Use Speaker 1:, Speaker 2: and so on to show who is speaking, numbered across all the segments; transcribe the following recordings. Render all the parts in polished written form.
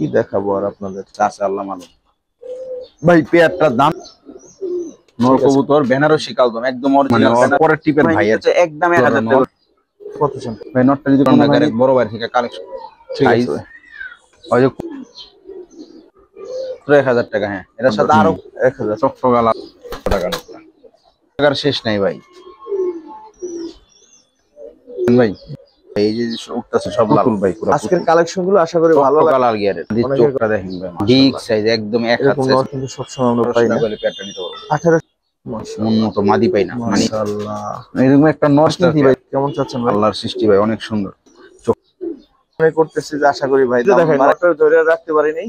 Speaker 1: কি দেখাবো আর আপনাদের।
Speaker 2: চাচা আল্লাহ মালুম ভাই। পেয়ারটার দাম নর
Speaker 1: ঠিক আছে,
Speaker 2: কবুতর বেনারসি কালদম একদম
Speaker 1: মানে
Speaker 2: অরিজিনাল পরের টিপের ভাই আছে একদম 1000 টাকা।
Speaker 1: কত চান?
Speaker 2: ভাই নটটা যদি কোনো ভাই বড় ভাই থেকে কালেকশন
Speaker 1: ঠিক আছে
Speaker 2: সাইজ
Speaker 1: ভাই,
Speaker 2: ওই যে 1000 টাকা। হ্যাঁ এটার সাথে আরো
Speaker 1: 1000
Speaker 2: চকচকা টাকা টাকার শেষ নাই ভাই। ভাই এই যে উঠতেছে সব লাল
Speaker 1: ভাই।
Speaker 2: পুরো
Speaker 1: আজকের কালেকশন গুলো আশা করি ভালো
Speaker 2: চকচকা
Speaker 1: লাগবে।
Speaker 2: লাল গিয়ারের
Speaker 1: অনেকের
Speaker 2: চোখটা দেখেন ভাই বিগ সাইজ একদম এক হাত
Speaker 1: এরকম
Speaker 2: সাইজ।
Speaker 1: নর কিন্তু সবসময় আমরা পাই না।
Speaker 2: পেয়ারটা নিতে পারবো
Speaker 1: 18।
Speaker 2: মন
Speaker 1: মাশাআল্লাহ,
Speaker 2: মতো মাদি পাই না মানে
Speaker 1: মাশাআল্লাহ।
Speaker 2: এরকম একটা নস্টার
Speaker 1: ভাই কেমন চাচ্ছেন ভাই?
Speaker 2: আল্লাহর সৃষ্টি ভাই অনেক সুন্দর।
Speaker 1: মনে করতেছি যে আশা করি ভাই দেখেন নরটা ধরে রাখতে পারি নাই,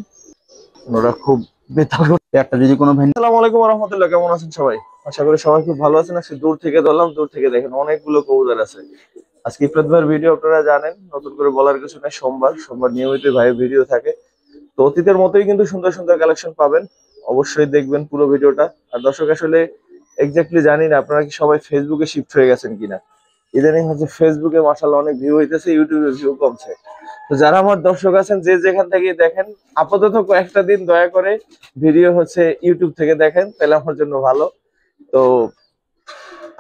Speaker 1: ওরা খুব বেতাল করতে।
Speaker 2: একটা যদি কোনো ভাই
Speaker 1: আসসালামু আলাইকুম ওয়া রাহমাতুল্লাহ, কেমন আছেন সবাই? আশা করি সবাই খুব ভালো আছেন। আজকে দূর থেকে ধরলাম, দূর থেকে দেখেন অনেকগুলো কবুতর আছে। আজকে ইফরাত ভাইয়ের ভিডিও আপনারা জানেন, নতুন করে বলার কিছু নাই। সোমবার সোমবার নিয়মিত ভাইয়ের ভিডিও থাকে। তো অতীতের মতোই কিন্তু সুন্দর সুন্দর কালেকশন পাবেন, অবশ্যই দেখবেন পুরো ভিডিওটা। আর দর্শক আসলে এক্স্যাক্টলি জানি না আপনারা কি সবাই ফেসবুকে শিফট হয়ে গেছেন কিনা। ইদানিং হচ্ছে ফেসবুকে মাশাআল্লাহ অনেক ভিউ হইতেছে, ইউটিউবে ভিউ কমছে। তো যারা আমার দর্শক আছেন যে যেখান থেকে দেখেন, আপাতত কয়েকটা দিন দয়া করে ভিডিও হচ্ছে ইউটিউব থেকে দেখেন, তাহলে আমার জন্য ভালো। তো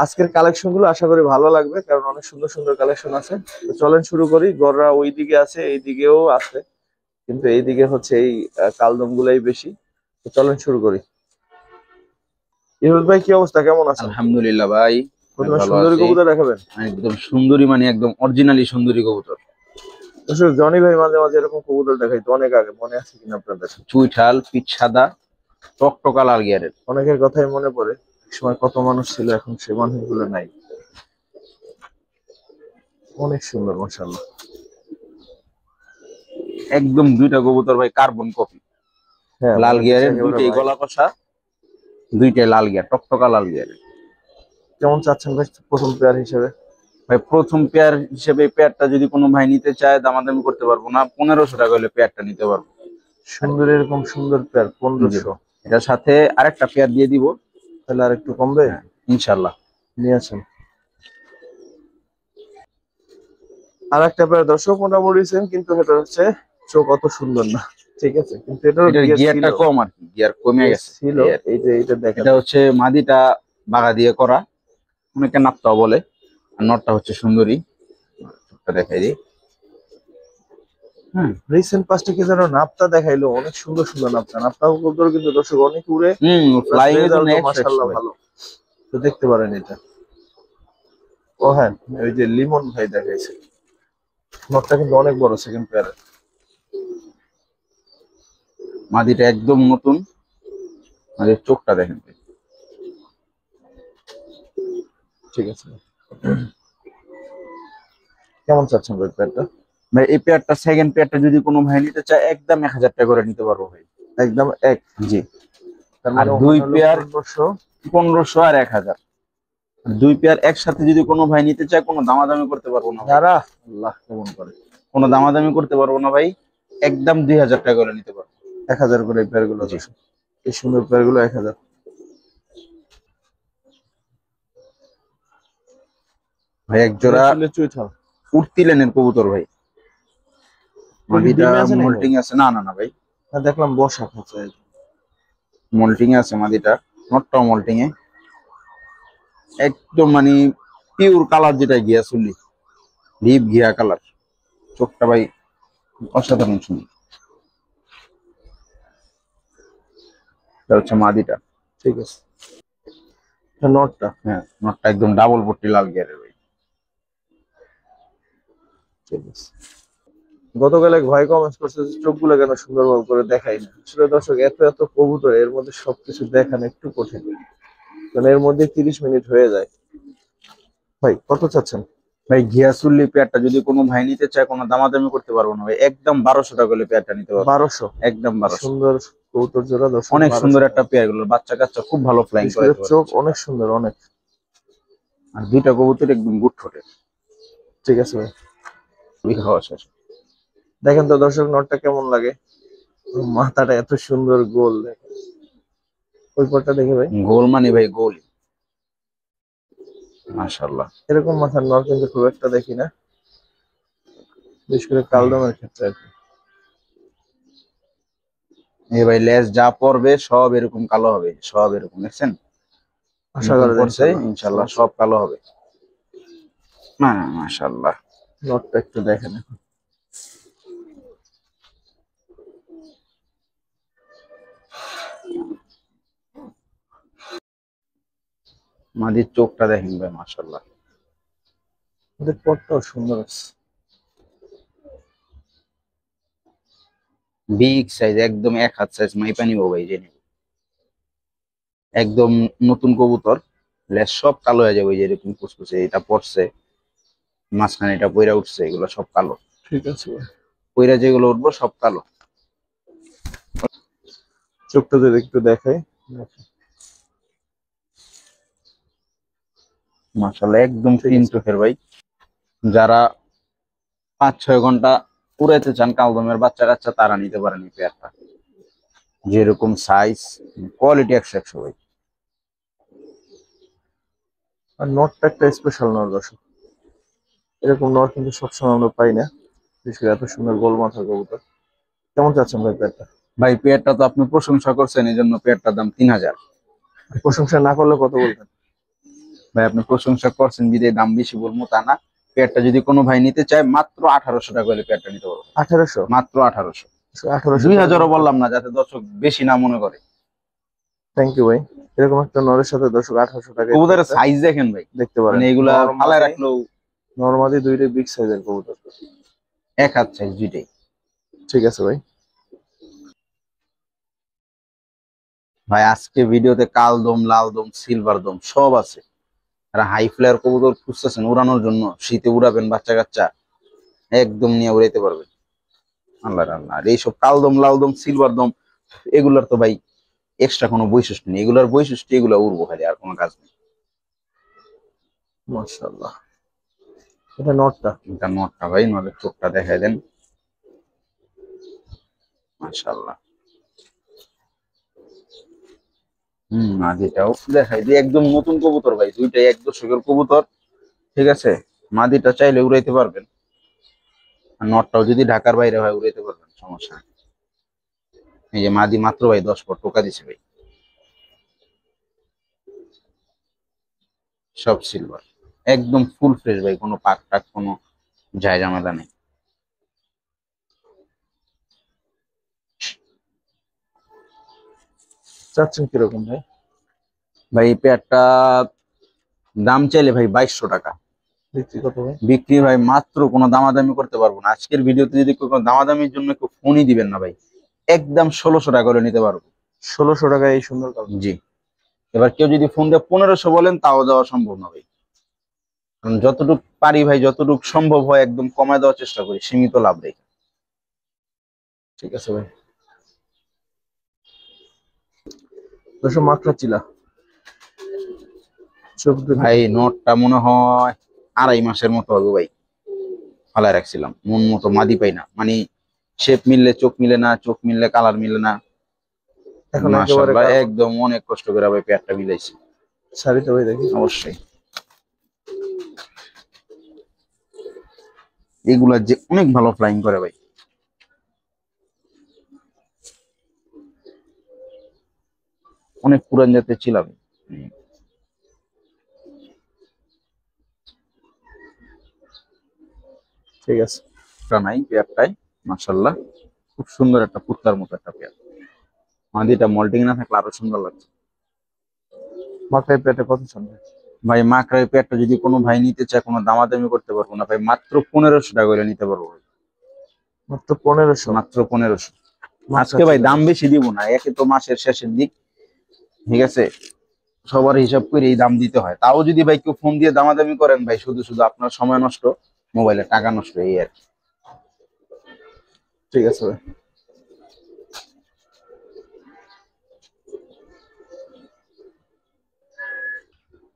Speaker 1: আজকের কালেকশন গুলো আশা করি ভালো লাগবে, কারণ অনেক সুন্দর সুন্দর কালেকশন আছে। তো চলেন শুরু করি। গররা ওই দিকে আছে, এই দিকেও আছে, কিন্তু এইদিকে হচ্ছে এই কালদম গুলাই বেশি। তো চলেন শুরু করি। ইহুদ ভাই কি অবস্থা, কেমন আছেন?
Speaker 2: আলহামদুলিল্লাহ ভাই
Speaker 1: প্রথমে
Speaker 2: ভালো
Speaker 1: সুন্দরী
Speaker 2: আছি।
Speaker 1: কবুতর দেখাবেন?
Speaker 2: একদম সুন্দরী মানে একদম অরিজিনালি সুন্দরী কবুতর।
Speaker 1: আসলে জনি ভাই মাঝে মাঝে এরকম কবুতর দেখাইতো অনেক আগে, মনে আছে কিনা আপনাদের?
Speaker 2: চুইঠাল পিঠ সাদা টকটকা লাল গিয়ারের।
Speaker 1: অনেকের কথাই মনে পড়ে, এক সময় কত মানুষ ছিল, এখন সে মানুষগুলো নাই। অনেক সুন্দর মাশাআল্লাহ।
Speaker 2: একদম দুইটা কবুতর ভাই কার্বন কপি।
Speaker 1: হ্যাঁ,
Speaker 2: লাল
Speaker 1: মনে হচ্ছে
Speaker 2: গিয়ারের
Speaker 1: একেবারে
Speaker 2: দুইটাই
Speaker 1: ভাই।
Speaker 2: গলা কষা, দুইটাই লাল গিয়ার টকটকা লাল গিয়ারের।
Speaker 1: কেমন চাচ্ছেন ভাই প্রথম পেয়ার হিসেবে?
Speaker 2: ভাই প্রথম পেয়ার হিসেবে পেয়ারটা যদি কোনো ভাই নিতে চায় দামাদামি করতে পারবো না, 1500 টাকা হলে পেয়ারটা নিতে পারবো।
Speaker 1: সুন্দর, এরকম সুন্দর পেয়ার
Speaker 2: জি
Speaker 1: 1500?
Speaker 2: এটার সাথে আরেকটা পেয়ার দিয়ে দিব।
Speaker 1: তাহলে আর একটু কমবে?
Speaker 2: হ্যাঁ ইনশাল্লাহ।
Speaker 1: নিয়ে আসেন আর একটা পেয়ার। দর্শক মোটামুটি সেম, কিন্তু এটা হচ্ছে চোখ অত সুন্দর না, ঠিক আছে, কিন্তু এটার
Speaker 2: এটার
Speaker 1: গিয়ার ছিল,
Speaker 2: গিয়ারটা কম আর কি, গিয়ার কমে গেছে
Speaker 1: ছিল।
Speaker 2: এই আর কি।
Speaker 1: এই যে এটা দেখেন,
Speaker 2: এটা হচ্ছে মাদিটা বাগা দিয়ে করা, অনেকে নাপতাও বলে। আর নটটা হচ্ছে সুন্দরী, চোখটা দেখাই দিই। হ্যাঁ
Speaker 1: রিসেন্ট পাস্টে কি যেন নাপতা দেখাইলো, অনেক সুন্দর সুন্দর নাপতা। নাপতা কবুতর কিন্তু দর্শক অনেক উড়ে,
Speaker 2: ফ্লাইং এর জন্য
Speaker 1: রেজাল্টও
Speaker 2: একশো
Speaker 1: মাশাআল্লাহ
Speaker 2: ভাই।
Speaker 1: ভালো। তো দেখতে পারেন এটা। ও হ্যাঁ, ওই যে লিমন ভাই দেখাইছে, নটটা কিন্তু অনেক বড়, সেকেন্ড পেয়ারে।
Speaker 2: মাদিটা একদম নতুন, মাদির চোখটা দেখেন ভাই।
Speaker 1: ঠিক আছে, কেমন চাচ্ছেন ভাই পেয়ারটা?
Speaker 2: ভাই এই পেয়ারটা সেকেন্ড পেয়ারটা যদি কোনো ভাই নিতে চায় একদম 1000 টাকা করে নিতে পারবো ভাই।
Speaker 1: একদম এক?
Speaker 2: জি।
Speaker 1: তার
Speaker 2: আর
Speaker 1: মানে
Speaker 2: দুই
Speaker 1: ওখানে হলো
Speaker 2: পেয়ার
Speaker 1: 1500।
Speaker 2: 1500 আর 1000। দুই পেয়ার একসাথে যদি কোনো ভাই নিতে চায় কোনো দামাদামি করতে পারবো না ভাই।
Speaker 1: যারা আল্লাহ কেমন করে,
Speaker 2: কোনো দামাদামি করতে পারবো না ভাই, একদম 2000 টাকা করে নিতে পারবো।
Speaker 1: 1000 করে এই পেয়ার গুলো।
Speaker 2: জি
Speaker 1: এই সুন্দর পেয়ার গুলো 1000।
Speaker 2: ভাই এক জোড়া
Speaker 1: চুইঠাল
Speaker 2: উঠতি লেনের কবুতর ভাই। মাদিটা
Speaker 1: ডিমে আছে নাকি ভাই?
Speaker 2: মোল্টিং আছে, না না না ভাই
Speaker 1: হ্যাঁ, দেখলাম বসা খাঁচায়।
Speaker 2: মোল্টিং এ আছে মাদিটা, নটটাও মোল্টিং এ। একদম মানে পিওর কালার, যেটা গিয়া চুলি ডিপ ঘিয়া কালার। চোখটা ভাই অসাধারণ সুন্দর। এটা হচ্ছে মাদিটা।
Speaker 1: ঠিক আছে, এটা নটটা।
Speaker 2: হ্যাঁ নটটা একদম ডাবল পট্টি লাল গিয়ারের ভাই।
Speaker 1: ঠিক আছে। গতকাল এক ভাই কমেন্টস করছে যে চোখগুলো কেন সুন্দরভাবে করে দেখাই না। আসলে দর্শক, এত এত কবুতর, এর মধ্যে সবকিছু দেখানো একটু কঠিন, কারণ এর মধ্যে 30 মিনিট হয়ে যায়। ভাই কত চাচ্ছেন?
Speaker 2: ভাই ঘিয়া চুল্লি পেয়ারটা যদি কোনো ভাই নিতে চায় কোনো দামাদামি করতে পারবো না ভাই, একদম 1200 টাকা হলে পেয়ারটা নিতে পারবো।
Speaker 1: 1200?
Speaker 2: একদম 1200।
Speaker 1: সুন্দর কবুতর জোড়া দর্শক,
Speaker 2: অনেক
Speaker 1: 1200
Speaker 2: সুন্দর একটা
Speaker 1: টাকা।
Speaker 2: পেয়ার, গুলো বাচ্চা কাচ্চা খুব ভালো ফ্লাইং
Speaker 1: বিশেষ
Speaker 2: করে
Speaker 1: করে চোখ অনেক সুন্দর, অনেক।
Speaker 2: আর দুইটা কবুতর একদম গুড ঠোঁটের।
Speaker 1: ঠিক আছে ভাই,
Speaker 2: খাওয়া শেষ।
Speaker 1: দেখেন তো দর্শক নটটা কেমন লাগে, মাথাটা এত সুন্দর গোল। দেখেন ওই পরটা দেখে ভাই,
Speaker 2: গোল মানে ভাই গোল, মাশাআল্লাহ।
Speaker 1: এরকম মাথার নর কিন্তু খুব একটা দেখি না, বিশেষ করে কালদমের ক্ষেত্রে আর কি।
Speaker 2: এই ভাই লেজ যা পড়বে সব এরকম কালো হবে, সব এরকম দেখছেন
Speaker 1: আশা করা যায়
Speaker 2: পড়ছে ইনশাল্লাহ সব কালো হবে। না মাশাআল্লাহ,
Speaker 1: নটটা একটু দেখেন।
Speaker 2: মাদির চোখটা দেখেন ভাই মাশাআল্লাহ,
Speaker 1: ওদের পটটাও সুন্দর আছে।
Speaker 2: বিগ সাইজ একদম এক হাত সাইজ মাইপা নিবো ভাই যে নিবো। একদম নতুন কবুতর, লেজ সব কালো হয়ে যাবে ওই যে এরকম কুচকুচে, এটা পড়ছে মাঝখানে এটা পইরা উঠছে, এগুলো সব কালো।
Speaker 1: ঠিক আছে ভাই,
Speaker 2: পইরা যেগুলো উঠবো সব কালো।
Speaker 1: চোখটা যদি একটু দেখাই।
Speaker 2: মাশাআল্লাহ একদম
Speaker 1: ঠিক
Speaker 2: তিন
Speaker 1: আছে।
Speaker 2: চোখের ভাই। যারা 5-6 ঘন্টা উড়াইতে চান কালদমের বাচ্চা কাচ্চা তারা নিতে পারেন এই পেয়ারটা। যেরকম সাইজ কোয়ালিটি 100 ভাই।
Speaker 1: আর নটটা একটা স্পেশাল নট দর্শক, এরকম নট কিন্তু সবসময় আমরা পাই না, বিশেষ করে এত সুন্দর গোল মাথার কবুতর। কেমন চাচ্ছেন ভাই পেয়ারটা?
Speaker 2: ভাই পেয়ারটা তো আপনি প্রশংসা করছেন, এই জন্য পেয়ারটার দাম 3000।
Speaker 1: প্রশংসা না করলে কত বলবেন?
Speaker 2: ভাই আপনি প্রশংসা করছেন বিদে দাম বেশি বলবো তা না। পেয়ারটা যদি কোনো ভাই নিতে চায় মাত্র 1800 টাকা হলে পেয়ারটা নিতে পারবো।
Speaker 1: 1800?
Speaker 2: মাত্র 1800।
Speaker 1: 1800?
Speaker 2: 2000ও বললাম না, যাতে দর্শক বেশি না মনে করে।
Speaker 1: থ্যাংক ইউ ভাই। এরকম একটা নরের সাথে দর্শক 1800 টাকা
Speaker 2: কবুতরের সাইজ দেখেন ভাই,
Speaker 1: দেখতে পারেন।
Speaker 2: মানে এগুলা ফালায় রাখলেও
Speaker 1: নরমালি দুইটা বিগ সাইজের কবুতর,
Speaker 2: এক হাত সাইজ দুইটাই।
Speaker 1: ঠিক আছে ভাই।
Speaker 2: ভাই আজকে ভিডিওতে কাল দম, লাল দম, সিলভার দম সব আছে। আর হাই ফ্লায়ার কবুতর খুঁজতেছেন উড়ানোর জন্য, শীতে উড়াবেন বাচ্চা কাচ্চা, একদম নিয়ে উড়াইতে পারবেন। আল্লাহ আল্লাহ। আর এইসব কাল দম, লাল দম, সিলভার দম এগুলার তো ভাই এক্সট্রা কোনো বৈশিষ্ট্য নেই, এগুলার বৈশিষ্ট্য এগুলা উড়বো খালি, আর কোনো কাজ নেই।
Speaker 1: মাশাআল্লাহ, এটা নটটা।
Speaker 2: এটা নটটা ভাই, নলের চোখটা দেখাই দেন। মাশাআল্লাহ। আজ এটাও দেখাই দিই, একদম নতুন কবুতর ভাই, দুইটাই 1 দশকের কবুতর। ঠিক আছে, মাদিটা চাইলে উড়াইতে পারবেন, আর নটটাও যদি ঢাকার বাইরে হয় উড়াইতে পারবেন, সমস্যা নেই। এই যে মাদি মাত্র ভাই 10 পর টোকা দিছে ভাই, সব সিলভার, একদম ফুল ফ্রেশ ভাই, কোনো পাক টাক কোনো ঝামেলা নেই।
Speaker 1: চাচ্ছেন কিরকম ভাই?
Speaker 2: ভাই এই পেয়ারটা দাম চাইলে ভাই 2200 টাকা,
Speaker 1: বিক্রি কত ভাই?
Speaker 2: বিক্রি ভাই মাত্র কোনো দামাদামি করতে পারবো না। আজকের ভিডিওতে যদি কোনো দামাদামির জন্য কেউ ফোনই দিবেন না ভাই, একদম 1600 টাকা করে নিতে পারবো।
Speaker 1: 1600 টাকায় এই সুন্দর কালার?
Speaker 2: জি। এবার কেউ যদি ফোন দিয়ে 1500 বলেন তাও দেওয়া সম্ভব না ভাই, কারণ যতটুকু পারি ভাই, যতটুকু সম্ভব হয় একদম কমায় দেওয়ার চেষ্টা করি, সীমিত লাভ রেখে।
Speaker 1: ঠিক আছে ভাই। 200 মাত্রা চিলা চোখ দুটো।
Speaker 2: ভাই নোটটা মনে হয় 2.5 মাসের মতো হবে ভাই, ফালায় রাখছিলাম, মন মতো মাদি পাই না, মানে শেপ মিললে চোখ মিলে না, চোখ মিললে কালার মিলে না।
Speaker 1: এখন একেবারে
Speaker 2: মাশাআল্লাহ একদম অনেক কষ্ট করে ভাই পেয়ারটা মিলাইছি।
Speaker 1: শাড়িতে ভাই দেখি।
Speaker 2: অবশ্যই এগুলা যে অনেক ভালো ফ্লাইং করে ভাই। অনেক পুরান জাতের ছিলাম।
Speaker 1: ঠিক আছে।
Speaker 2: নাই পেয়ারটাই মাশাআল্লাহ, খুব সুন্দর একটা পুতলার মতো একটা পেয়ার। মাদিটা মল্টিং না থাকলে আরো সুন্দর লাগছে।
Speaker 1: মাথায় পেটে কত চলবে?
Speaker 2: ভাই মাকড়াই পেয়ারটা যদি কোনো ভাই নিতে চায় কোনো দামাদামি করতে পারবো না ভাই, মাত্র 1500 টাকা করে নিতে পারবো ভাই,
Speaker 1: মাত্র 1500?
Speaker 2: মাত্র 1500। আজকে ভাই দাম বেশি দিব না, একে তো মাসের শেষের দিক, ঠিক আছে, সবার হিসাব করে এই দাম দিতে হয়। তাও যদি ভাই কেউ ফোন দিয়ে দামাদামি করেন ভাই, শুধু শুধু আপনার সময় নষ্ট, মোবাইলে টাকা নষ্ট, এই আর কি।
Speaker 1: ঠিক আছে ভাই।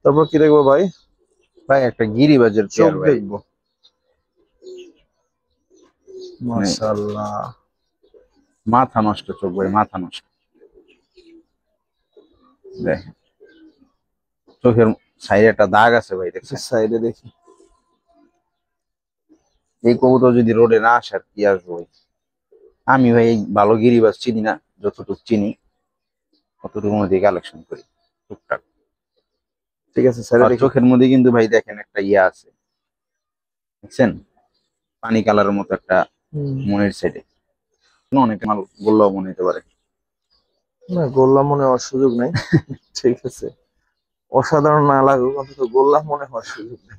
Speaker 1: তারপর কি দেখবো ভাই?
Speaker 2: ভাই একটা গিরিবাজের
Speaker 1: চোখ
Speaker 2: পেয়ার ভাই,
Speaker 1: দেখবো। মাশাআল্লাহ,
Speaker 2: মাথা নষ্ট চোখ ভাই, মাথা নষ্ট। দেখেন চোখের সাইডে একটা দাগ আছে ভাই, দেখছেন?
Speaker 1: সাইডে দেখি।
Speaker 2: এই কবুতর যদি রোডে না আসে আর কি আসবো ভাই। আমি ভাই ভালো গিরিবাজ চিনি না, যতটুকু চিনি অতটুকু মধ্যে কালেকশন করি টুকটাক।
Speaker 1: ঠিক আছে স্যার,
Speaker 2: আর
Speaker 1: দেখি।
Speaker 2: চোখের মধ্যে কিন্তু ভাই দেখেন একটা ইয়া আছে, দেখছেন পানি কালারের মতো একটা
Speaker 1: হুম।
Speaker 2: মনের সাইডে, অনেক মাল বললেও মনে হতে পারে।
Speaker 1: না, গোল্লা মনে হওয়ার সুযোগ নেই। ঠিক আছে, অসাধারণ না লাগুক, অন্তত গোল্লা মনে হওয়ার সুযোগ নেই।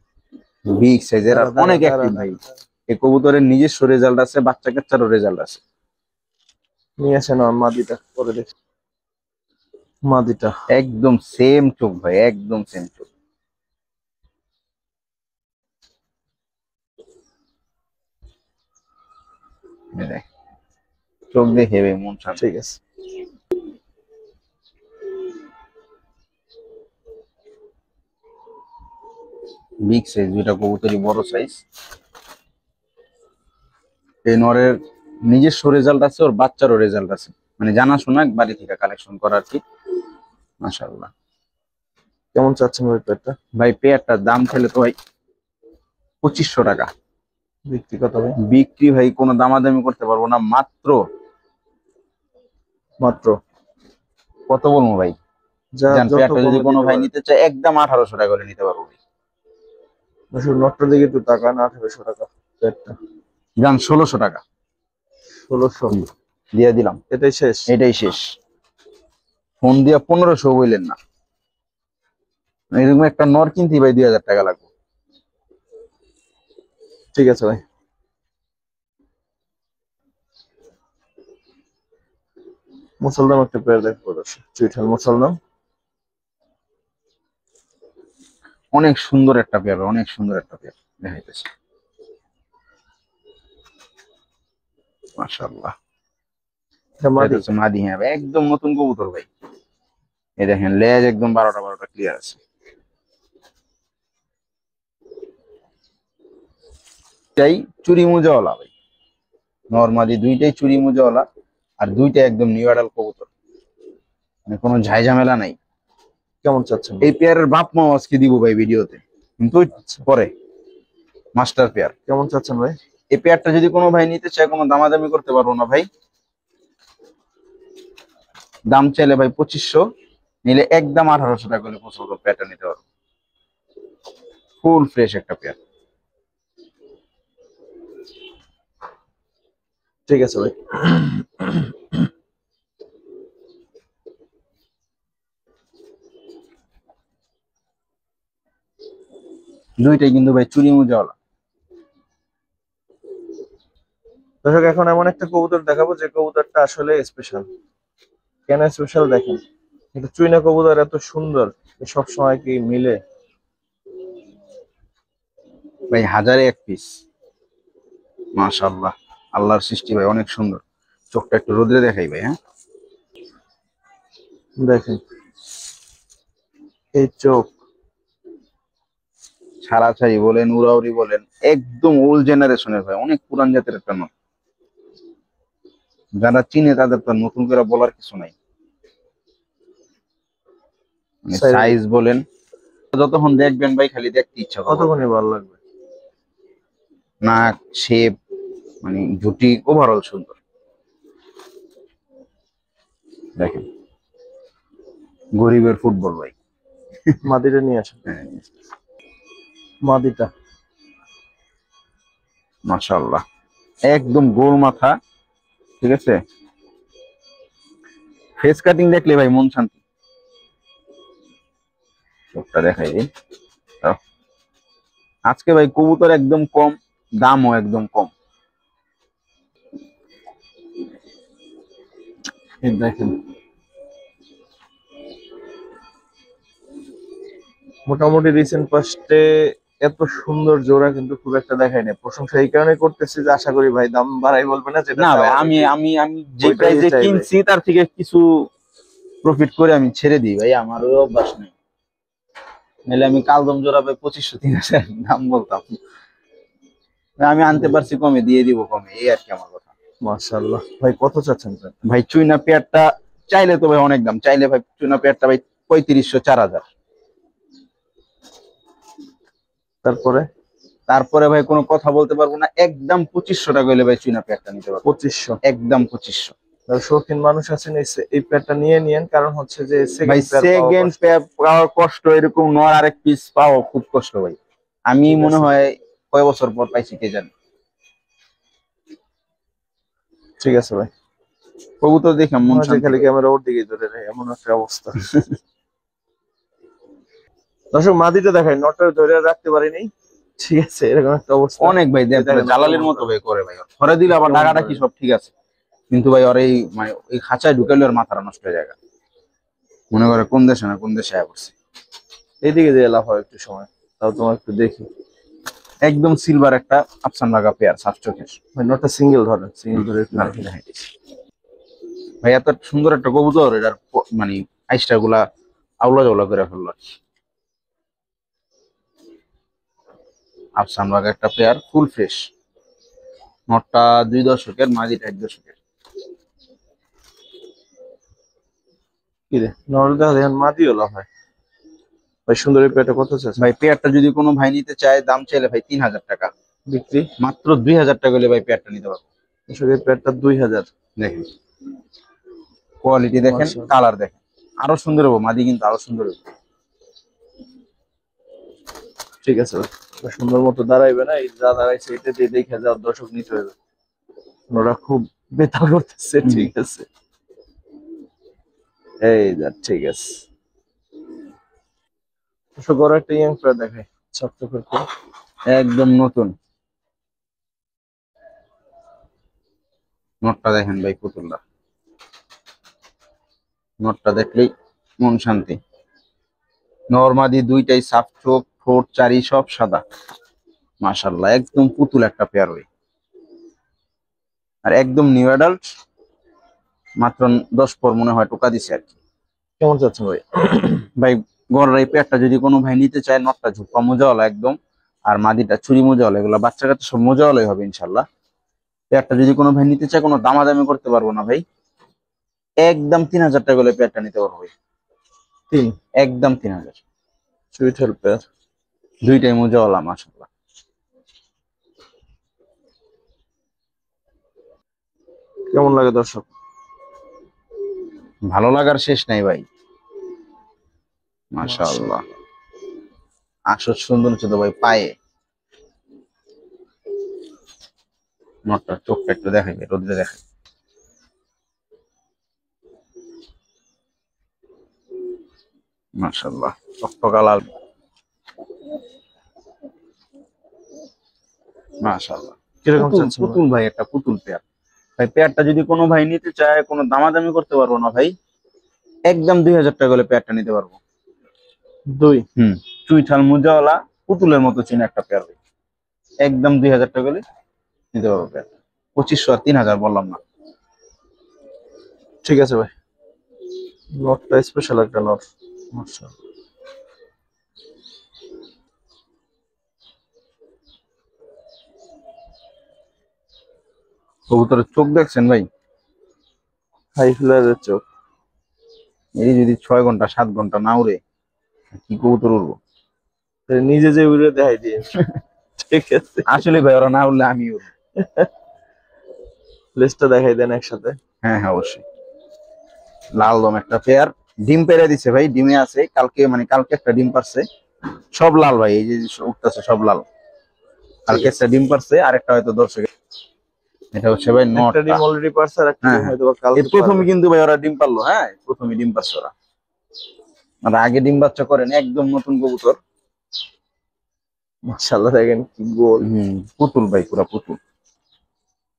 Speaker 2: বিগ সাইজের আর
Speaker 1: দাঁড়া দাঁড়া
Speaker 2: অনেক
Speaker 1: দাঁড়া
Speaker 2: অ্যাক্টিভ ভাই।
Speaker 1: দাঁড়া দাঁড়া।
Speaker 2: এই কবুতরের নিজস্ব রেজাল্ট আছে, বাচ্চা কাচ্চারও রেজাল্ট আছে।
Speaker 1: নিয়ে আসেন আমার মাদিটা, পরে দেখি মাদিটা।
Speaker 2: একদম সেম চোখ ভাই, একদম সেম চোখ। এই দেখ, চোখ দেখে ভাই মন শান্তি।
Speaker 1: ঠিক আছে।
Speaker 2: বিগ সাইজ, দুইটা কবুতরই বড় সাইজ। এই নরের নিজস্ব রেজাল্ট আছে, ওর বাচ্চারও রেজাল্ট আছে, মানে জানাশোনা বাড়ি থেকে কালেকশন করা আর কি। মাশাআল্লাহ।
Speaker 1: কেমন চাচ্ছেন ওই পেটটা?
Speaker 2: ভাই পেয়ারটার দাম খেলে তো ভাই 2500 টাকা।
Speaker 1: বিক্রি কত ভাই?
Speaker 2: বিক্রি ভাই কোনো দামাদামি করতে পারবো না, মাত্র
Speaker 1: মাত্র
Speaker 2: কত বলবো ভাই,
Speaker 1: যা
Speaker 2: জান
Speaker 1: যত
Speaker 2: পেয়ারটা যদি
Speaker 1: কমে
Speaker 2: কোনো
Speaker 1: দিতে
Speaker 2: ভাই
Speaker 1: পারে।
Speaker 2: নিতে চায় একদম 1800 টাকা করে নিতে পারবো ভাই।
Speaker 1: শুধু নটটার দিকে একটু তাকান, 1800 টাকা পেটটা।
Speaker 2: জান 1600 টাকা
Speaker 1: 1600
Speaker 2: দিয়ে দিলাম।
Speaker 1: এটাই শেষ?
Speaker 2: এটাই শেষ। ফোন দিয়ে 1500 বললেন না, এরকম একটা নর কিনতে ভাই 2000 টাকা লাগবে।
Speaker 1: ঠিক আছে ভাই। মুসলদাম একটা পেয়ার দেখবো দর্শক, চুইঠাল মুসলদাম।
Speaker 2: অনেক সুন্দর একটা পেয়ার, অনেক সুন্দর একটা পেয়ার দেখাইতেছে। মাশাআল্লাহ।
Speaker 1: এটা
Speaker 2: এটা
Speaker 1: মাদি?
Speaker 2: হচ্ছে মাদি, হ্যাঁ ভাই, একদম নতুন কবুতর ভাই। এই দেখেন লেজ একদম 12টা ক্লিয়ার আছে। এটাই চুরি মুজাওয়ালা ভাই, নরমালি দুইটাই চুরি মুজাওয়ালা, আর দুইটা একদম নিউ অ্যাডাল কবুতর, মানে কোনো ঝাইঝামেলা নাই।
Speaker 1: কেমন চাচ্ছেন?
Speaker 2: এই পেয়ারের বাপ মাও আজকে দিব ভাই ভিডিওতে, কিন্তু
Speaker 1: আচ্ছা,
Speaker 2: পরে। Master pair.
Speaker 1: কেমন চাচ্ছেন ভাই?
Speaker 2: এই পেয়ারটা যদি কোনো ভাই নিতে চায় কোনো দামাদামি করতে পারবো না ভাই। দাম চাইলে ভাই 2500, নিলে একদম 1800 টাকা করে পছন্দ পেয়ারটা নিতে পারবো। ফুল ফ্রেশ একটা পেয়ার।
Speaker 1: ঠিক আছে ভাই।
Speaker 2: দুইটাই কিন্তু ভাই চুরি মুজাওয়ালা।
Speaker 1: দর্শক, এখন এমন একটা কবুতর দেখাবো যে কবুতরটা আসলে স্পেশাল। কেন স্পেশাল দেখেন, কিন্তু চুইনা কবুতর এত সুন্দর, সব সময় কি মিলে?
Speaker 2: ভাই হাজারে এক পিস। মাশাআল্লাহ, আল্লাহর সৃষ্টি ভাই অনেক সুন্দর। চোখটা একটু রোদ্রে দেখাই ভাই, হ্যাঁ
Speaker 1: দেখেন এই চোখ।
Speaker 2: ছাড়াছাড়ি বলেন উড়াউড়ি বলেন, একদম ওল্ড জেনারেশনের ভাই, অনেক পুরান জাতের একটা নয়। যারা চিনে তাদের তো নতুন করে বলার কিছু নাই। মানে সাইজ বলেন, যতক্ষণ দেখবেন ভাই খালি দেখতে ইচ্ছা করবে।
Speaker 1: কতক্ষণই ভালো লাগবে।
Speaker 2: নাক শেপ, মানে জুটি ওভারঅল সুন্দর। দেখেন গরিবের ফুটবল ভাই।
Speaker 1: মাদিটা নিয়ে আসেন।
Speaker 2: হ্যাঁ,
Speaker 1: মাদিটা
Speaker 2: মাশাআল্লাহ, একদম গোল মাথা, ঠিক আছে। ফেস কাটিং দেখলে ভাই মন শান্তি। চোখটা দেখাই দিই। দাও। আজকে ভাই কবুতর একদম কম, দামও একদম কম।
Speaker 1: এই দেখেন, মোটামুটি রিসেন্ট পাস্টে এত সুন্দর জোড়া কিন্তু খুব একটা দেখায় না। প্রশংসা এই কারণে করতেছি যে আশা করি ভাই দাম বাড়াই বলবে না, যেটা
Speaker 2: না ভাই,
Speaker 1: চাওয়া
Speaker 2: আমি
Speaker 1: উচিত।
Speaker 2: আমি আমি যে
Speaker 1: ওইটাই
Speaker 2: প্রাইসে
Speaker 1: চাইবে।
Speaker 2: কিনছি তার থেকে কিছু প্রফিট করে আমি ছেড়ে দিই ভাই, আমার ওই অভ্যাস নেই। নাহলে আমি কালদম জোড়া ভাই 2500-3000 দাম বলতাম। আমি আনতে পারছি কমে, দিয়ে দিব কমে, এই আর কি আমার কথা।
Speaker 1: মাশাআল্লাহ ভাই, কত চাচ্ছেন স্যার?
Speaker 2: ভাই চুইনা পেয়ারটা চাইলে তো ভাই অনেক দাম, চাইলে ভাই চুইনা পেয়ারটা ভাই 3500-4000।
Speaker 1: তারপরে
Speaker 2: তারপরে ভাই কোনো কথা বলতে পারবো না, একদম 2500 টাকা হইলে ভাই চুইনা পেয়ারটা নিতে পারবো।
Speaker 1: 2500।
Speaker 2: একদম 2500।
Speaker 1: শৌখিন মানুষ আছেন এই প্যাডটা নিয়ে নিয়েন, কারণ হচ্ছে যে
Speaker 2: ভাই সেকেন্ড পেয়ার পাওয়ার কষ্ট, এরকম নর আরেক পিস পাওয়া খুব কষ্ট ভাই। আমি
Speaker 1: ঠিক
Speaker 2: মনে
Speaker 1: আছে।
Speaker 2: হয় কয় বছর পর পাইছি কে জানে।
Speaker 1: ঠিক আছে ভাই,
Speaker 2: কবুতর দেখে মন শান্তি
Speaker 1: খালি
Speaker 2: ভাই।
Speaker 1: ক্যামেরা ওর দিকে ধরে রাখে, এমন একটা অবস্থা। দর্শক মাদিটা দেখাই, নটটা ধরে রাখতে পারিনি। ঠিক আছে, এরকম একটা অবস্থা।
Speaker 2: অনেক ভাই দেন
Speaker 1: দেখেন
Speaker 2: জালালির মতো ভাই করে ভাই, ধরে দিলে আবার
Speaker 1: কেমন
Speaker 2: ডাকাটা
Speaker 1: করে।
Speaker 2: কি সব ঠিক আছে, কিন্তু ভাই ওর এই মানে এই খাঁচায় ঢুকাইলে ওর মাথাটা নষ্ট হয়ে যায়। মনে করে কোন দেশে না কোন দেশে আয়া পড়ছে।
Speaker 1: এইদিকে যে এলাকা হয় একটু সময়, তাও তোমার একটু দেখি।
Speaker 2: একদম সিলভার একটা আফসান লাগা পেয়ার, সাত চোখের।
Speaker 1: ভাই নটটা সিঙ্গেল ধরেন, সিঙ্গেল ধরে একটু দেখি।
Speaker 2: ভাই এত সুন্দর একটা কবুতর, এটার মানে আইসটা গুলা আউলা জাউলা করে ফেললো। আফসান লাগা একটা পেয়ার, ফুল ফ্রেশ। নটটা 2 দশকের, মাদিটা 1 দশকের।
Speaker 1: কি রে নরদা দেখেন মাদি ওলা হয়। ভাই সুন্দর এই প্যাডটা কত চাচ্ছে?
Speaker 2: ভাই পেয়ারটা যদি কোনো ভাই নিতে চায়, দাম চাইলে ভাই 3000 টাকা,
Speaker 1: বিক্রি
Speaker 2: মাত্র 2000 টাকা হলে ভাই পেয়ারটা নিতে পারবো।
Speaker 1: আসলে এই প্যাডটা 2000।
Speaker 2: দেখেন কোয়ালিটি, দেখেন
Speaker 1: মাশাআল্লাহ।
Speaker 2: কালার দেখেন, আরো সুন্দর হবো মাদি, কিন্তু আরো সুন্দর হবো।
Speaker 1: ঠিক আছে ভাই, সুন্দর মতো দাঁড়াইবে না, এই যা দাঁড়াইছে এটা দিয়ে দেখে যাও, দর্শক নিতে হবে। ওরা খুব বেতাল করতেছে। ঠিক আছে, এই যা ঠিক আছে। দর্শক ওরা একটা ইয়াং প্যাড দেখায়, ছোট্ট করতে।
Speaker 2: একদম নতুন। নটটা দেখেন ভাই, পুতুলটা, নটটা দেখলেই মন শান্তি। নরমাদি দুইটাই সাফ চোখ, ঠোঁট চারি সব সাদা, মাশাআল্লাহ একদম পুতুল একটা পেয়ার ভাই। আর একদম নিউ অ্যাডাল্ট, মাত্র 10 পর মনে হয় টোকা দিছে আর কি।
Speaker 1: কেমন চাচ্ছেন ভাই?
Speaker 2: ভাই গড়ের এই পেয়ারটা যদি কোনো ভাই নিতে চায়, নটটা ঝুপা মোজাওয়ালা একদম, আর মাদিটা চুরি মোজাওয়ালা, এগুলো বাচ্চা কাচ্চা সব মোজাওয়ালাই হবে ইনশাল্লাহ। পেয়ারটা যদি কোনো ভাই নিতে চায়, কোনো দামাদামি করতে পারবো না ভাই, একদম 3000 টাকা হলে পেয়ারটা নিতে পারবো ভাই।
Speaker 1: 3
Speaker 2: একদম 3000।
Speaker 1: সুইট হেল্প প্যাড,
Speaker 2: দুইটাই মোজাওয়ালা মাশাআল্লাহ।
Speaker 1: কেমন লাগে দর্শক?
Speaker 2: ভালো লাগার শেষ নাই ভাই, মাশাআল্লাহ। আসল সুন্দর ছিল ভাই পায়ে। নটটা চোখটা একটু দেখাই, রোদে দেখাই, মাশাআল্লাহ টকটকা লাল, মাশাআল্লাহ।
Speaker 1: কিরকম
Speaker 2: পুতুল
Speaker 1: চাচ্ছেন ভাই?
Speaker 2: পুতুল ভাই, একটা পুতুল পেয়ার ভাই। পেয়ারটা যদি কোনো ভাই নিতে চায়, কোনো দামাদামি করতে পারবো না ভাই, একদম 2000 টাকা হলে পেয়ারটা নিতে পারবো।
Speaker 1: 2
Speaker 2: চুইঠাল মুজাওয়ালা পুতুলের মতো চিনা একটা পেয়ার ভাই, একদম 2000 টাকা হলে নিতে পারবো পেয়ার। 2500 আর 3000 বললাম না।
Speaker 1: ঠিক আছে ভাই, নটটা স্পেশাল একটা নট। মাশাআল্লাহ।
Speaker 2: কবুতরের চোখ দেখছেন ভাই,
Speaker 1: হাই ফ্লায়ারের চোখ।
Speaker 2: এই যদি 6 ঘন্টা 7 ঘন্টা না উড়ে, কি কবুতর উড়বো।
Speaker 1: নিজে যে উড়ে দেখাই দিয়ে। ঠিক আছে,
Speaker 2: আসলে ভাই ওরা না উড়লে আমি উড়বো।
Speaker 1: লেজটা দেখাই দেন একসাথে।
Speaker 2: হ্যাঁ হ্যাঁ অবশ্যই। লাল দম একটা পেয়ার, ডিম পেড়ে দিছে ভাই, ডিমে আছে, কালকে মানে কালকে একটা ডিম পারছে, সব লাল ভাই, এই যে উঠতেছে সব লাল। কালকে একটা ডিম পারছে, আর একটা হয়তো দর্শকে। এটা হচ্ছে ভাই
Speaker 1: একটা
Speaker 2: নটটা।
Speaker 1: ডিম অলরেডি পারছে, আর একটা
Speaker 2: হ্যাঁ
Speaker 1: ডিম
Speaker 2: হ্যাঁ,
Speaker 1: হয়তো বা কালকে
Speaker 2: এই প্রথমে
Speaker 1: পারবে।
Speaker 2: কিন্তু ভাই ওরা ডিম পারলো, হ্যাঁ প্রথমে ডিম পারছে ওরা, আর আগে ডিম বাচ্চা করেন, একদম নতুন কবুতর।
Speaker 1: মাশাআল্লাহ দেখেন কি গোল।
Speaker 2: পুতুল ভাই, পুরা পুতুল।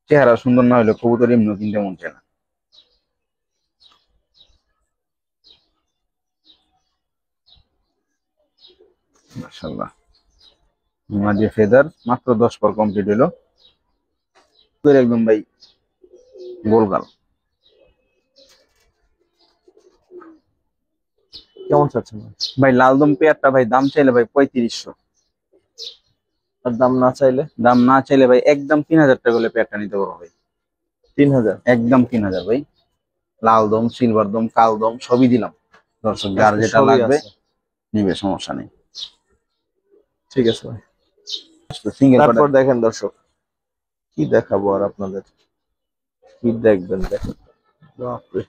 Speaker 2: চেহারা সুন্দর না হলে কবুতর এমনিও কিনতে মন চায় না। মাশাআল্লাহ। মাঝে ফেদার, মাত্র 10 পর কমপ্লিট হলো, একদম ভাই গোলগাল।
Speaker 1: কেমন চাচ্ছেন ভাই?
Speaker 2: ভাই লালদম পেয়ারটা ভাই দাম চাইলে ভাই 3500,
Speaker 1: আর দাম না চাইলে?
Speaker 2: দাম না চাইলে ভাই একদম 3000 টাকা হলে পেয়ারটা নিতে পারবো ভাই।
Speaker 1: 3000?
Speaker 2: একদম 3000 ভাই। লাল দম, সিলভার দম, কাল দম সবই দিলাম, দর্শক যার যেটা
Speaker 1: সবই
Speaker 2: লাগবে
Speaker 1: আছে।
Speaker 2: নিবে, সমস্যা নেই।
Speaker 1: ঠিক আছে ভাই।
Speaker 2: সিঙ্গেল কটা
Speaker 1: তারপর দেখেন দর্শক, কি দেখাবো আর আপনাদের, কি দেখবেন দেখেন, বাপরে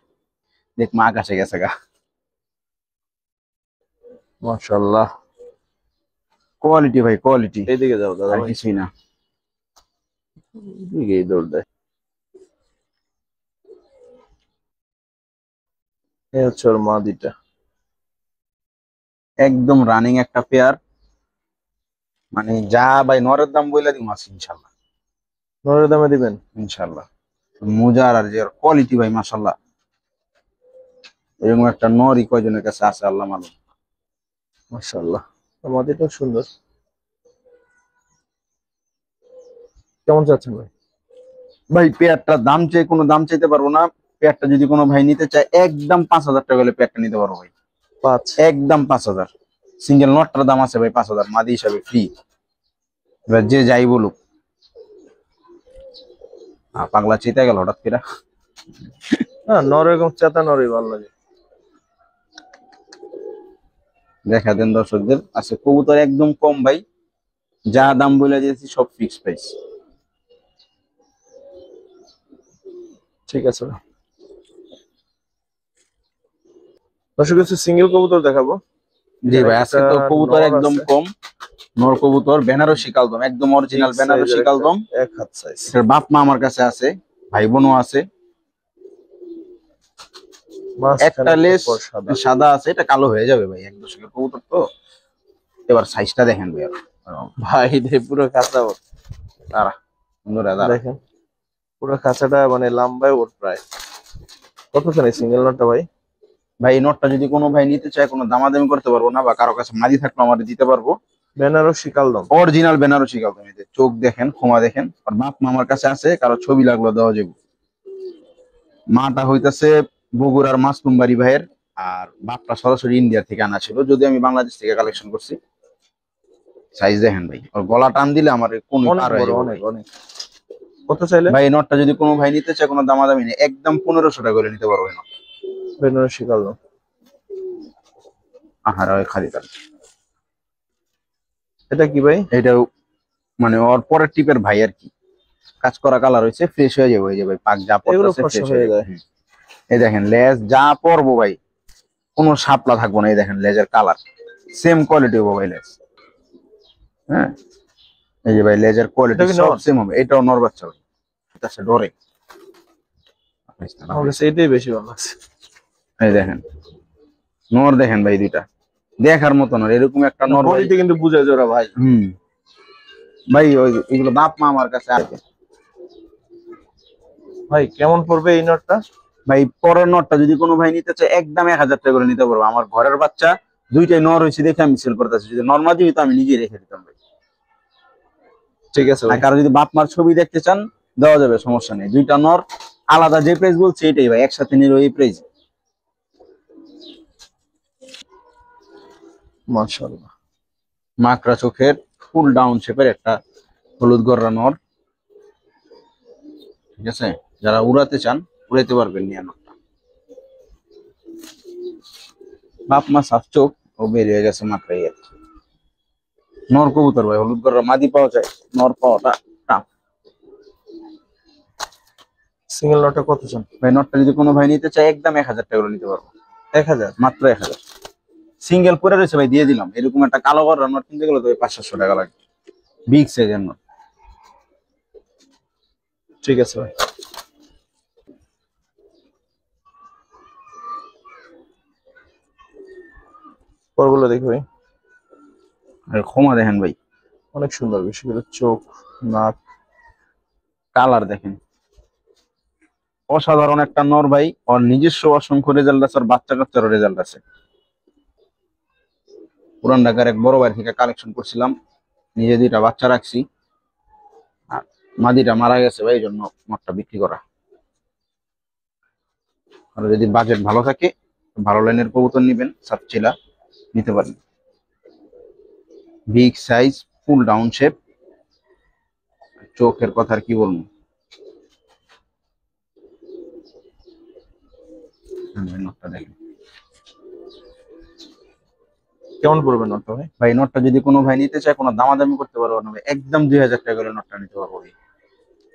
Speaker 2: দেখ মা আকাশে গেছে গা।
Speaker 1: মাশাআল্লাহ।
Speaker 2: কোয়ালিটি ভাই কোয়ালিটি,
Speaker 1: এইদিকে যাও দাদা
Speaker 2: আর
Speaker 1: ভাই,
Speaker 2: কিছুই না।
Speaker 1: এইদিকেই দৌড় দেয়। এই হচ্ছে ওর মা দুইটা।
Speaker 2: একদম রানিং একটা পেয়ার, মানে যা ভাই নরের দাম বইলা দিম আছে ইনশাল্লাহ।
Speaker 1: নরের দামে দিবেন?
Speaker 2: ইনশাল্লাহ। মুজার আর যে কোয়ালিটি ভাই মাশাল্লাহ, এরকম একটা নরই কয়জনের কাছে আছে আল্লাহ মালুম।
Speaker 1: মাশাআল্লাহ, মাদিটাও সুন্দর। কেমন চাচ্ছেন ভাই?
Speaker 2: ভাই পেয়ারটার দাম চেয়ে কোনো দাম চাইতে পারবো না। পেয়ারটা যদি কোনো ভাই নিতে চায় একদম 5,000 টাকা হলে পেয়ারটা নিতে পারবো ভাই।
Speaker 1: 5?
Speaker 2: একদম 5,000। সিঙ্গেল নটটার দাম আছে ভাই 5,000, মাদি হিসাবে ফ্রি। এবার যে যাই বলুক। পাগলা চিতা গেল হঠাৎ করে।
Speaker 1: হ্যাঁ, নর এরকম চেতা নরই ভালো লাগে।
Speaker 2: দেখা দেন দর্শকদের, আছে কবুতর একদম কম ভাই, যা দাম বলে দিয়েছি সব ফিক্স প্রাইস।
Speaker 1: ঠিক আছে ভাই। দর্শক কিছু সিঙ্গেল কবুতর দেখাবো।
Speaker 2: জি ভাই, আজকে তো
Speaker 1: একটা
Speaker 2: কবুতর
Speaker 1: নর
Speaker 2: একদম
Speaker 1: আছে,
Speaker 2: কম। নর কবুতর বেনারসি কালদম, একদম
Speaker 1: বিগ
Speaker 2: অরিজিনাল বেনারসি
Speaker 1: সাইজের, একটা
Speaker 2: কালদম।
Speaker 1: এক হাত সাইজ।
Speaker 2: এটার বাপ মা আমার কাছে আছে, ভাই বোনও আছে।
Speaker 1: মাঝখানে
Speaker 2: একটা লেস
Speaker 1: পর সাদা।
Speaker 2: সাদা আছে, এটা কালো হয়ে যাবে ভাই, এক দশকের কবুতর তো। এবার সাইজটা দেখেন ভাই,
Speaker 1: ভাই রে পুরো খাঁচা ওর।
Speaker 2: দাঁড়া সুন্দর দাঁড়া।
Speaker 1: দেখেন পুরো খাঁচাটা মানে লম্বায় ওর প্রায়। কত চান এই সিঙ্গেল নটটা ভাই?
Speaker 2: ভাই এই নটটা যদি কোনো ভাই নিতে চায় কোনো দামাদামি করতে পারবো না, বা কারো কাছে মাদি থাকলে আমার দিতে পারবো।
Speaker 1: বেনারসি কালদম।
Speaker 2: অরিজিনাল বেনারসি কালদম, এতে চোখ দেখেন, খোমা দেখেন। আর বাপ মা আমার কাছে আছে, কারো ছবি লাগলো দেওয়া যাবে। মাটা হইতাছে বগুড়ার মাসুমবাড়ি ভাইয়ের, আর বাপটা সরাসরি ইন্ডিয়া থেকে আনা ছিল, যদি আমি বাংলাদেশ থেকে কালেকশন করছি। সাইজ দেখেন ভাই, ওর গলা টান দিলে আমার কোন
Speaker 1: অনেক
Speaker 2: পার হয়ে
Speaker 1: বড়,
Speaker 2: যাবে
Speaker 1: অনেক
Speaker 2: ভাই।
Speaker 1: অনেক। কত চাইলে?
Speaker 2: ভাই এই নটটা যদি কোনো ভাই নিতে চায় কোনো দামাদামি নেই, একদম 1500 টাকা করে নিতে পারবো এই নট।
Speaker 1: বেনারসি কালদম।
Speaker 2: আহার ওই খালি তার
Speaker 1: এটা কি ভাই?
Speaker 2: এটাও মানে ওর পরের টিপের ভাই আর কি। কাজ করা কালার হয়েছে, ফ্রেশ হয়ে যাবে, ওই যে ভাই পাক যা
Speaker 1: এগুলো
Speaker 2: পড়তেছে
Speaker 1: ফর্সা
Speaker 2: ফ্রেশ হয়ে
Speaker 1: হয়ে
Speaker 2: যাবে।
Speaker 1: যায়।
Speaker 2: এই দেখেন লেজ যা পরবো ভাই, কোনো শাপলা থাকবো না। এই দেখেন লেজের কালার সেম কোয়ালিটি হবো ভাই লেজ। হ্যাঁ, এই যে ভাই লেজের
Speaker 1: এটা
Speaker 2: কোয়ালিটি
Speaker 1: কি
Speaker 2: সব
Speaker 1: নর?
Speaker 2: সেম হবে। এটাও নর বাচ্চা ভাই, আচ্ছা ডরে।
Speaker 1: আমার কাছে এটাই বেশি ভালো লাগছে।
Speaker 2: এই দেখেন নর দেখেন ভাই, দুইটা দেখার মতো নর, এরকম একটা নর ভাই।
Speaker 1: বডিতে কিন্তু বুঝে জোড়া ভাই।
Speaker 2: ভাই ওই এগুলো বাপ মা আমার কাছে আছে।
Speaker 1: ভাই কেমন পড়বে এই নটটা?
Speaker 2: ভাই পরের নটটা যদি কোনো ভাই নিতে চায় একদম 1,000 টাকা করে নিতে পারবো। আমার ঘরের বাচ্চা দুইটাই নর হয়েছে দেখে আমি সেল করতেছি, যদি নর্মাদি হইতো আমি নিজেই রেখে দিতাম ভাই।
Speaker 1: ঠিক আছে
Speaker 2: আর
Speaker 1: ভাই।
Speaker 2: কারো যদি বাপ মার ছবি দেখতে চান দেওয়া যাবে, সমস্যা নেই। দুইটা নর আলাদা যে প্রাইস বলছে এটাই ভাই, একসাথে নিলে ওই প্রাইস।
Speaker 1: মাশাআল্লাহ।
Speaker 2: মাকড়া চোখের ফুল ডাউন শেপের একটা হলুদ গররা নর। ঠিক আছে, যারা উড়াতে চান উড়াইতে পারবেন নিয়ে নরটা। বাপ মা সাফ চোখ, ও বেরিয়ে গেছে মাকড়াই আর কি। নর কবুতর ভাই, হলুদ গররা মাদি পাওয়া যায়, নর পাওয়াটা টাফ।
Speaker 1: সিঙ্গেল নটটা কত চান?
Speaker 2: ভাই নটটা যদি কোনো ভাই নিতে চায় একদম 1,000 টাকা করে নিতে পারবো।
Speaker 1: 1000?
Speaker 2: মাত্র 1,000। সিঙ্গেল পরে রয়েছে ভাই, দিয়ে দিলাম। এরকম একটা কালো গররা নট কিনতে গেলে তো 500-700 টাকা লাগে, বিগ সাইজের নট।
Speaker 1: ঠিক আছে ভাই। পরগুলো দেখি ভাই।
Speaker 2: আর ক্ষমা দেখেন ভাই,
Speaker 1: অনেক সুন্দর, বেশি করে চোখ, নাক।
Speaker 2: কালার দেখেন, অসাধারণ একটা নর ভাই। ওর নিজস্ব অসংখ্য রেজাল্ট আছে, আর বাচ্চা কাচ্চারও রেজাল্ট আছে। পুরান ঢাকার এক বড় ভাই থেকে কালেকশন করছিলাম, নিজে দুইটা বাচ্চা রাখছি। আর মাদিটা মারা গেছে ভাই, এই জন্য নটটা বিক্রি করা। আর যদি বাজেট ভালো থাকে, ভালো লাইনের কবুতর নিবেন, সাতচিলা নিতে পারেন। বিগ সাইজ, ফুল ডাউন শেপ, চোখের কথা আর কি বলবো। নটটা দেখেন,
Speaker 1: কেমন পড়বে নটটা ভাই?
Speaker 2: ভাই নটটা যদি কোনো ভাই নিতে চায় কোনো দামাদামি করতে পারবো না ভাই, একদম 2000 টাকা করে নটটা নিতে পারবো ভাই।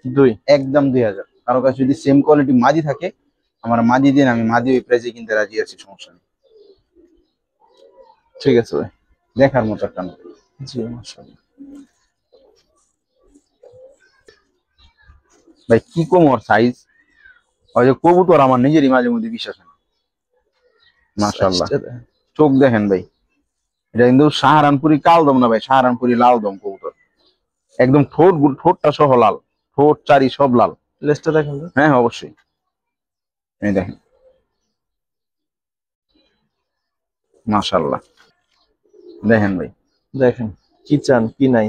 Speaker 1: 2।
Speaker 2: একদম 2000। কারো কাছে যদি সেম কোয়ালিটি মাদি থাকে আমার মাদি দিন, আমি মাদি ওই প্রাইসে কিনতে রাজি আছি, সমস্যা নেই।
Speaker 1: ঠিক আছে ভাই।
Speaker 2: দেখার মতো একটা নট।
Speaker 1: জি মাশাআল্লাহ।
Speaker 2: ভাই কি কম ওর সাইজ, ওই যে কবুতর আমার নিজেরই মাঝে মধ্যে বিশ্বাস হয় না। মাশাআল্লাহ,
Speaker 1: সাইজটা দেখেন।
Speaker 2: চোখ দেখেন ভাই, এটা কিন্তু সাহারানপুরি কালদম না ভাই, সাহারানপুরি লাল দম কবুতর। একদম ঠোঁটটা সহ লাল, ঠোঁট চারি সব লাল।
Speaker 1: লেজটা দেখেন তো।
Speaker 2: হ্যাঁ অবশ্যই, এই দেখেন মাশাআল্লাহ, দেখেন ভাই।
Speaker 1: দেখেন কি চান কি নাই।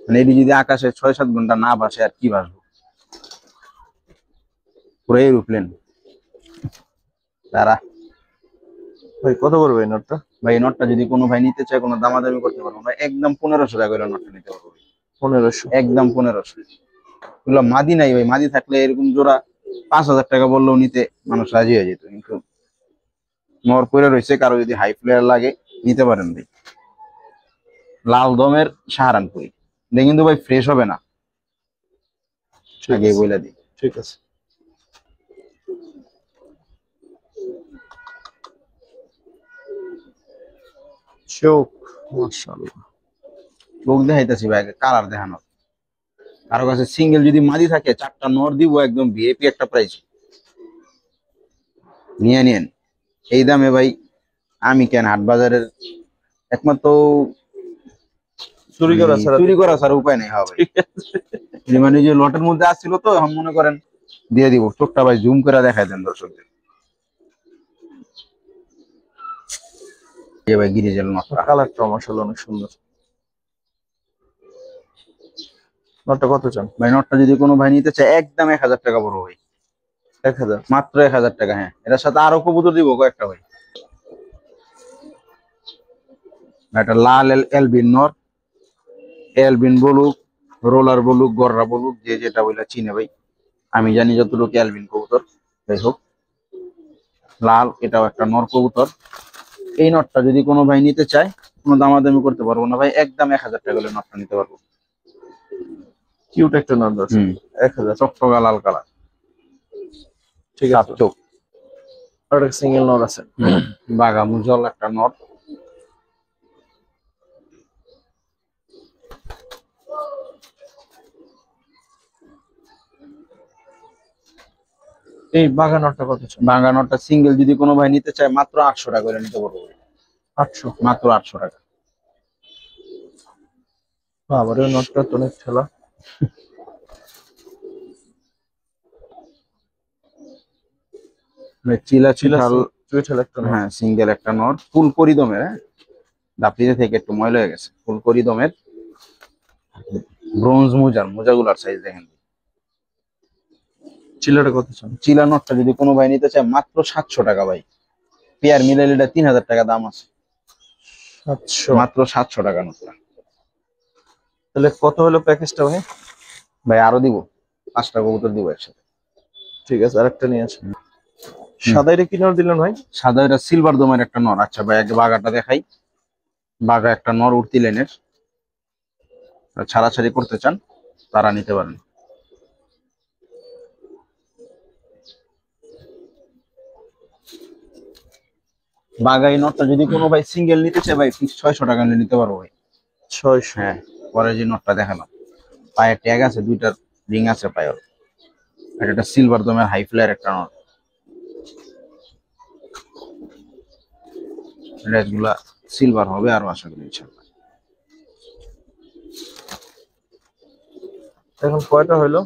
Speaker 2: মানে এটি যদি আকাশে 6-7 ঘন্টা না ভাসে আর কি ভাসবো, পুরো এরোপ্লেন তারা।
Speaker 1: ভাই কত পড়বে এই নটটা?
Speaker 2: ভাই এই নটটা যদি কোনো ভাই নিতে চায় কোনো দামাদামি করতে পারবো না, একদম 1500 টাকা করে নটটা নিতে পারবো ভাই।
Speaker 1: 1500।
Speaker 2: একদম 1500। এগুলো মাদি নাই ভাই, মাদি থাকলে এরকম জোড়া 5000 টাকা বললেও নিতে মানুষ রাজি হয়ে যেত, কিন্তু নর পরে রয়েছে, কারো যদি হাই ফ্লেয়ার লাগে নিতে পারেন ভাই। লাল দমের সাহারানপুরি, এটা কিন্তু ভাই ফ্রেশ হবে না,
Speaker 1: ঠিক
Speaker 2: আগে
Speaker 1: আছে,
Speaker 2: বইলা দিই।
Speaker 1: ঠিক আছে। চোখ মাশাআল্লাহ।
Speaker 2: চোখ দেখাইতেছি ভাই, আগে কালার দেখানো। কারো কাছে সিঙ্গেল যদি মাদি থাকে 4টা নর দিব একদম ভিআইপি একটা প্রাইস, নিয়ে নিন এই দামে ভাই। আমি কেন হাট বাজারের একমাত্র
Speaker 1: চুরি করা ছাড়া
Speaker 2: চুরি করা ছাড়া উপায় নেই। হ্যাঁ ভাই,
Speaker 1: ঠিক আছে।
Speaker 2: মানে যে লটের মধ্যে আসছিল তো এখন মনে করেন দিয়ে দিব। চোখটা ভাই জুম করে দেখাই দেন দর্শকদের। এই ভাই গিরিজেল নটটা,
Speaker 1: কালারটা মাশাআল্লাহ অনেক সুন্দর। নটটা কত চান?
Speaker 2: ভাই নটটা যদি কোনো ভাই নিতে চায় একদম 1000 টাকা বড় ভাই,
Speaker 1: 1000।
Speaker 2: মাত্র 1000 টাকা। হ্যাঁ এটার সাথে আরো কবুতর দিব কয়েকটা ভাই। একটা লাল এলবিন নর, এলবিন বলুক, রোলার বলুক, গররা বলুক, যে যেটা বলে চিনে ভাই। আমি জানি যতটুকু এলবিন কবুতর। যাই হোক, লাল এটাও একটা নর কবুতর। এই নটটা যদি কোনো ভাই নিতে চায় কোনো দামাদামি করতে পারবো না ভাই, একদম 1000 টাকা হলে নটটা নিতে পারবো।
Speaker 1: কিউট একটা নট আছে। 1000।
Speaker 2: চকচকা লাল কালার,
Speaker 1: ঠিক
Speaker 2: সাত
Speaker 1: আছে।
Speaker 2: চোখ।
Speaker 1: আর একটা সিঙ্গেল নট আছে।
Speaker 2: বাঘা মুজল একটা নট।
Speaker 1: এই বাঘা নটটা কত চান?
Speaker 2: বাঘা নটটা সিঙ্গেল যদি কোনো ভাই নিতে চায় মাত্র 800 টাকা করে নিতে পারবো ভাই।
Speaker 1: 800।
Speaker 2: মাত্র 800 টাকা।
Speaker 1: আবার ওই নটটা তো অনেক ঠেলা।
Speaker 2: চিলা
Speaker 1: চিলা
Speaker 2: চিঠাল,
Speaker 1: চুইঠাল একটা নট।
Speaker 2: হ্যাঁ সিঙ্গেল একটা নট, ফুল করিদমের। হ্যাঁ দাপড়িতে থেকে একটু ময়লা হয়ে গেছে, ফুল করিদমের ব্রোঞ্জ মোজাগুলার সাইজ দেখেন।
Speaker 1: চিলাটা কত চান?
Speaker 2: চিলা নটটা যদি কোনো ভাই নিতে চায় মাত্র 700 টাকা ভাই। পেয়ার মিলাইলে এটা 3000 টাকা দাম আছে।
Speaker 1: 700।
Speaker 2: মাত্র 700 টাকা নটটা।
Speaker 1: তাহলে কত হলো প্যাকেজটা ভাই?
Speaker 2: ভাই আরো দিব, 5টা কবুতর দিব একসাথে।
Speaker 1: ঠিক আছে, আরেকটা নিয়ে আসেন। সাদা এটা কি নট দিলেন ভাই?
Speaker 2: সাদা এটা সিলভার দমের একটা নর। আচ্ছা ভাই আগে বাঘাটা দেখাই। বাঘা একটা নর উঠতি লাইনের, ছাড়াছাড়ি করতে চান তারা নিতে পারেন। বাঘা এই নটটা যদি কোনো ভাই সিঙ্গেল নিতে চায় ভাই ফিক্স 600 টাকা নিয়ে নিতে পারবো ভাই।
Speaker 1: 600।
Speaker 2: হ্যাঁ পরে যে নটটা দেখালাম, পায়ে ট্যাগ আছে, 2টা রিং আছে পায়ে। আর এটা সিলভার দমের হাই ফ্লায়ার একটা নট। রেসগুলা সিলভার হবে আরো আশা করি ইনশাআল্লাহ।
Speaker 1: এখন কয়টা হলো?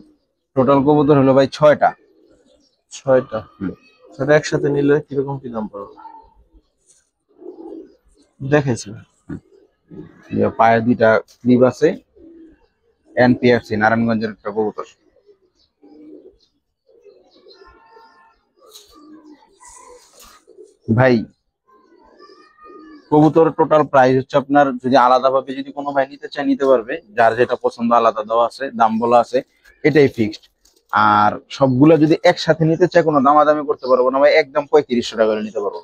Speaker 2: টোটাল কবুতর হলো ভাই 6টা।
Speaker 1: 6টা। সেটা একসাথে নিলে কিরকম কি দাম পড়বে দেখাইছি।
Speaker 2: পায়ে 2টা ক্লিপ আছে, এনপিএফসি নারায়ণগঞ্জের একটা কবুতর। ভাই কবুতর টোটাল প্রাইস হচ্ছে আপনার, যদি আলাদাভাবে যদি কোনো ভাই নিতে চায় নিতে পারবে, যার যেটা পছন্দ আলাদা দেওয়া আছে, দাম বলা আছে, এটাই ফিক্সড। আর সবগুলা যদি একসাথে নিতে চায় কোনো দামাদামি করতে পারবো না ভাই, একদম 3500 টাকা করে নিতে পারবো।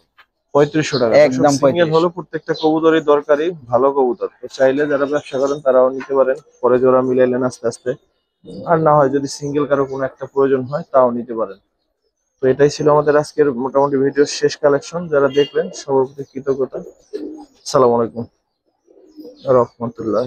Speaker 1: 3500 টাকা।
Speaker 2: একদম
Speaker 1: সিঙ্গেল
Speaker 2: 3500।
Speaker 1: হলো, প্রত্যেকটা কবুতরই দরকারি, ভালো কবুতর। তো চাইলে যারা ব্যবসা করেন তারাও নিতে পারেন, পরে জোড়া মিলাইলেন আস্তে আস্তে। আর না হয় যদি সিঙ্গেল কারো কোনো একটা প্রয়োজন হয় তাও নিতে পারেন। তো এটাই ছিল আমাদের আজকের মোটামুটি ভিডিওর শেষ কালেকশন। যারা দেখলেন সবার প্রতি কৃতজ্ঞতা। আসসালামু আলাইকুম রহমতুল্লাহ।